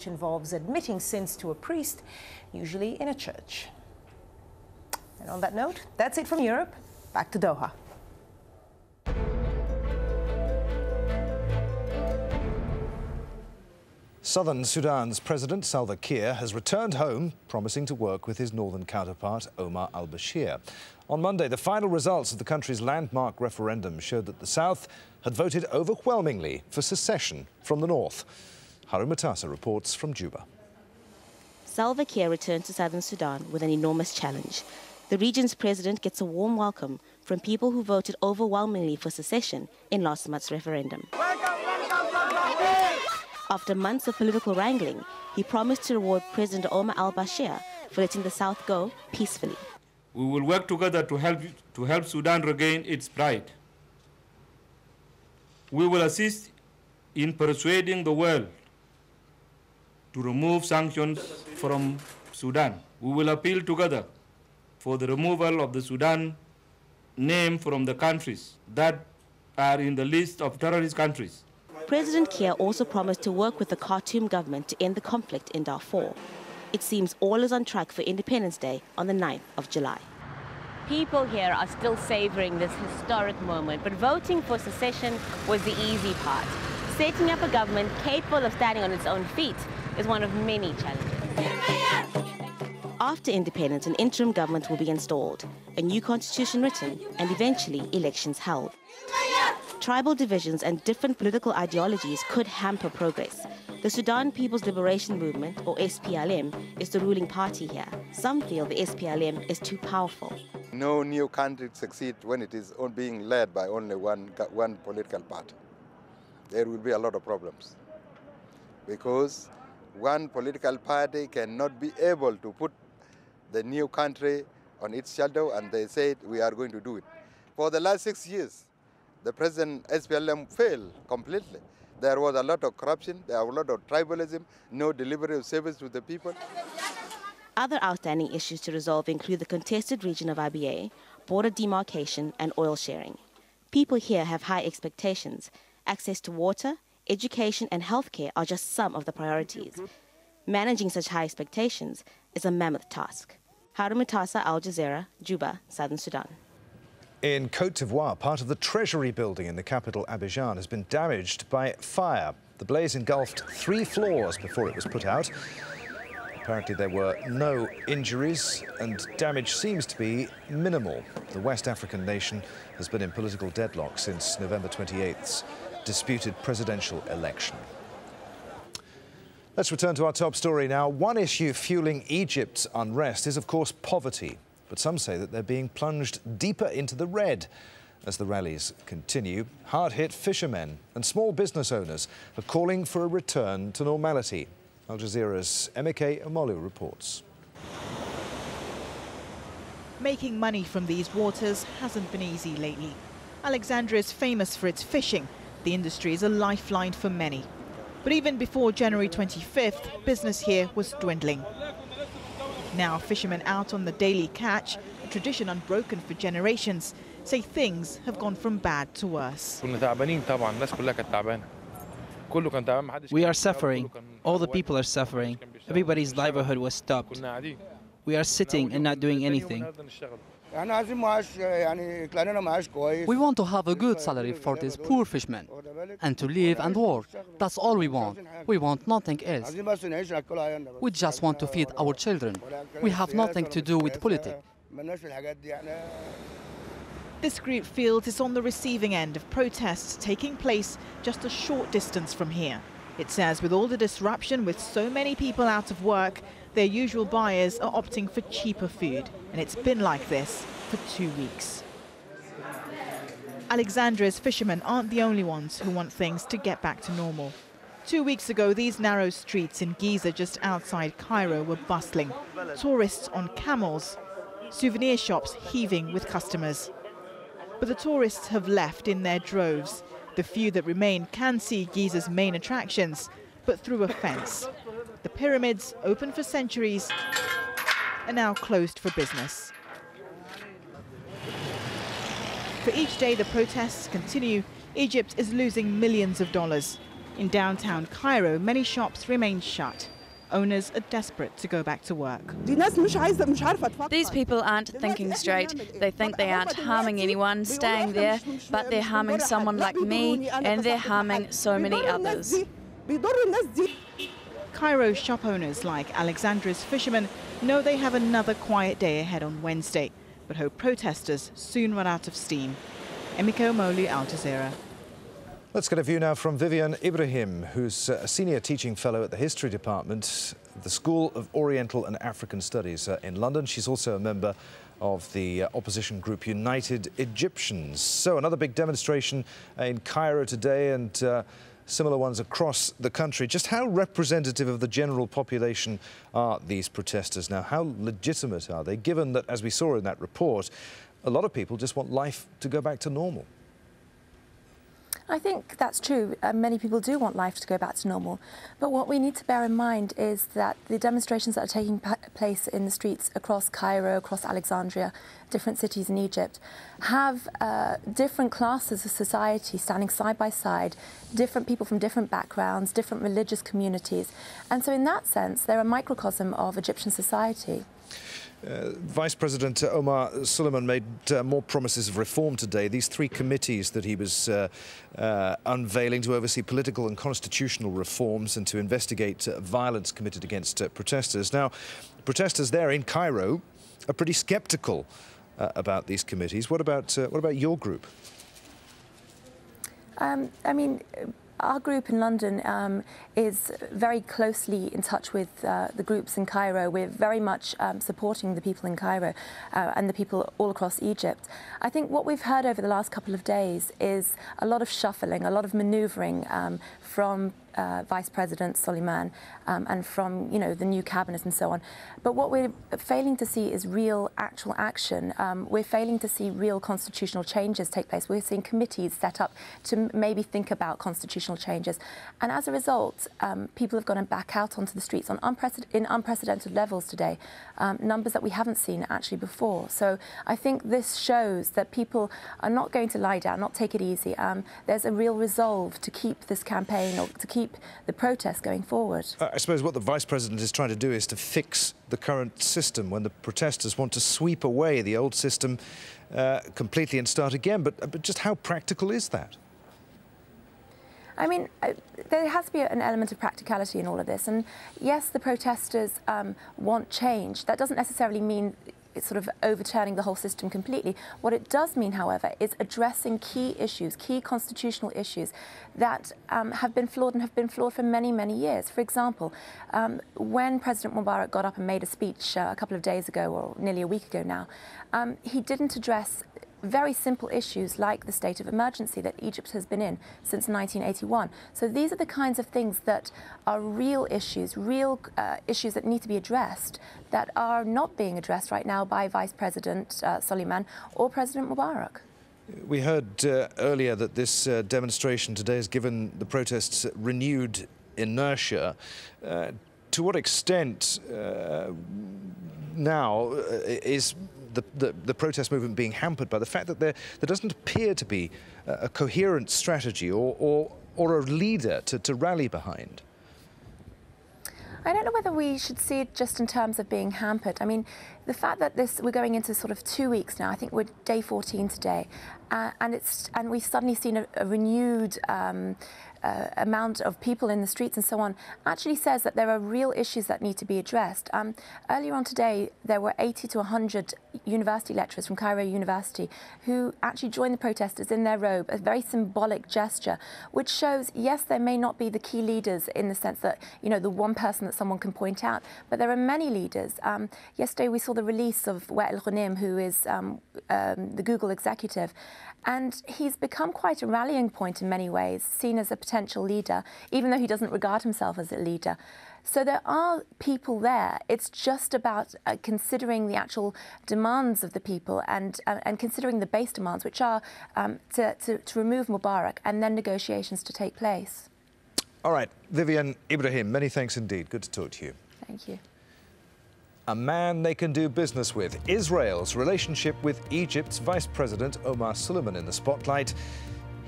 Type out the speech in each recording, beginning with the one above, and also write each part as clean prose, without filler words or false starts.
which involves admitting sins to a priest, usually in a church. And on that note, that's it from Europe. Back to Doha. Southern Sudan's President Salva Kiir has returned home, promising to work with his northern counterpart Omar al-Bashir. On Monday, the final results of the country's landmark referendum showed that the South had voted overwhelmingly for secession from the North. Haru Matasa reports from Juba. Salva Kiir returned to Southern Sudan with an enormous challenge. The region's president gets a warm welcome from people who voted overwhelmingly for secession in last month's referendum. After months of political wrangling, he promised to reward President Omar al-Bashir for letting the South go peacefully. We will work together to help Sudan regain its pride. We will assist in persuading the world to remove sanctions from Sudan. We will appeal together for the removal of the Sudan name from the countries that are in the list of terrorist countries. President Kiir also promised to work with the Khartoum government to end the conflict in Darfur. It seems all is on track for Independence Day on the 9th of July. People here are still savoring this historic moment, but voting for secession was the easy part. Setting up a government capable of standing on its own feet is one of many challenges. After independence, an interim government will be installed, a new constitution written, and eventually elections held. Tribal divisions and different political ideologies could hamper progress. The Sudan People's Liberation Movement, or SPLM, is the ruling party here. Some feel the SPLM is too powerful. No new country succeeds when it is being led by only one political party. There will be a lot of problems because one political party cannot be able to put the new country on its shadow, and they said we are going to do it. For the last 6 years, the present SPLM failed completely. There was a lot of corruption, there was a lot of tribalism, no delivery of service to the people. Other outstanding issues to resolve include the contested region of IBA, border demarcation, and oil sharing. People here have high expectations. Access to water, education, and healthcare are just some of the priorities. Managing such high expectations is a mammoth task. Haru Matasa, Al Jazeera, Juba, Southern Sudan. In Côte d'Ivoire, part of the Treasury building in the capital Abidjan has been damaged by fire. The blaze engulfed 3 floors before it was put out. Apparently there were no injuries and damage seems to be minimal. The West African nation has been in political deadlock since November 28th's disputed presidential election. Let's return to our top story now. One issue fueling Egypt's unrest is, of course, poverty. But some say that they're being plunged deeper into the red. As the rallies continue, hard-hit fishermen and small business owners are calling for a return to normality. Al Jazeera's Emeke Omolu reports. Making money from these waters hasn't been easy lately. Alexandria is famous for its fishing. The industry is a lifeline for many. But even before January 25th, business here was dwindling. Now fishermen out on the daily catch, a tradition unbroken for generations, say things have gone from bad to worse. We are suffering. All the people are suffering. Everybody's livelihood was stopped. We are sitting and not doing anything. We want to have a good salary for these poor fishermen and to live and work. That's all we want. We want nothing else. We just want to feed our children. We have nothing to do with politics. This group feels it's on the receiving end of protests taking place just a short distance from here. It says with all the disruption, with so many people out of work, their usual buyers are opting for cheaper food. And it's been like this for 2 weeks. Alexandria's fishermen aren't the only ones who want things to get back to normal. 2 weeks ago, these narrow streets in Giza just outside Cairo were bustling. Tourists on camels, souvenir shops heaving with customers. But the tourists have left in their droves. The few that remain can see Giza's main attractions, but through a fence. The pyramids, open for centuries, are now closed for business. For each day the protests continue, Egypt is losing millions of dollars. In downtown Cairo, many shops remain shut. Owners are desperate to go back to work. These people aren't thinking straight. They think they aren't harming anyone staying there, but they're harming someone like me, and they're harming so many others. Cairo shop owners like Alexandra's fishermen know they have another quiet day ahead on Wednesday, but hope protesters soon run out of steam. Emiko Molu, Al Jazeera. Let's get a view now from Vivian Ibrahim, who's a senior teaching fellow at the History Department of the School of Oriental and African Studies in London. She's also a member of the opposition group United Egyptians. So another big demonstration in Cairo today, and similar ones across the country. Just how representative of the general population are these protesters now? How legitimate are they, given that, as we saw in that report, a lot of people just want life to go back to normal? I think that's true. Many people do want life to go back to normal. But what we need to bear in mind is that the demonstrations that are taking place in the streets across Cairo, across Alexandria, different cities in Egypt, have different classes of society standing side by side, different people from different backgrounds, different religious communities. And so in that sense, they're a microcosm of Egyptian society. Vice President Omar Suleiman made more promises of reform today. These three committees that he was unveiling to oversee political and constitutional reforms and to investigate violence committed against protesters. Now, protesters there in Cairo are pretty sceptical about these committees. What about your group? I mean, our group in London is very closely in touch with the groups in Cairo. We're very much supporting the people in Cairo and the people all across Egypt. I think what we've heard over the last couple of days is a lot of shuffling, a lot of manoeuvring from Vice President Suleiman and from, the new cabinet and so on. But what we're failing to see is real, actual action. We're failing to see real constitutional changes take place. We're seeing committees set up to maybe think about constitutional changes. And as a result, people have gone back out onto the streets in unprecedented levels today, numbers that we haven't seen actually before. So I think this shows that people are not going to lie down, not take it easy. There's a real resolve to keep this campaign or to keep the protests going forward. I suppose what the Vice President is trying to do is to fix the current system when the protesters want to sweep away the old system completely and start again. But just how practical is that? I mean, there has to be an element of practicality in all of this. And yes, the protesters want change. That doesn't necessarily mean it's sort of overturning the whole system completely. What it does mean, however, is addressing key issues, key constitutional issues that have been flawed and have been flawed for many, many years. For example, when President Mubarak got up and made a speech a couple of days ago, or nearly a week ago now, he didn't address very simple issues like the state of emergency that Egypt has been in since 1981. So these are the kinds of things that are real issues that need to be addressed, that are not being addressed right now by Vice President Suleiman or President Mubarak. We heard earlier that this demonstration today has given the protests renewed inertia. To what extent now is the protest movement being hampered by the fact that there doesn't appear to be a coherent strategy or a leader to rally behind? I don't know whether we should see it just in terms of being hampered. I mean, the fact that we're going into sort of 2 weeks now. I think we're day 14 today, and we've suddenly seen a renewed amount of people in the streets and so on, actually says that there are real issues that need to be addressed. Earlier on today, there were 80 to 100 university lecturers from Cairo University who actually joined the protesters in their robe, a very symbolic gesture, which shows, yes, there may not be the key leaders in the sense that, the one person that someone can point out, but there are many leaders. Yesterday, we saw the release of Wael Ghanem, who is the Google executive, and he's become quite a rallying point in many ways, seen as a potential leader, even though he doesn't regard himself as a leader. So there are people there. It's just about considering the actual demands of the people and considering the base demands, which are to remove Mubarak and then negotiations to take place. All right, Vivian Ibrahim, many thanks indeed. Good to talk to you. Thank you. A man they can do business with. Israel's relationship with Egypt's Vice President Omar Suleiman in the spotlight.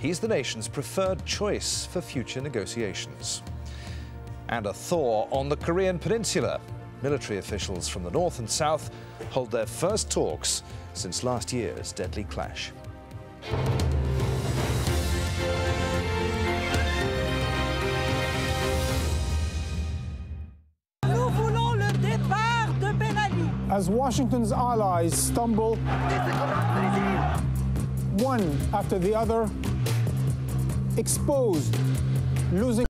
He's the nation's preferred choice for future negotiations. And a thaw on the Korean peninsula. Military officials from the north and south hold their first talks since last year's deadly clash. As Washington's allies stumble, one after the other, exposed, losing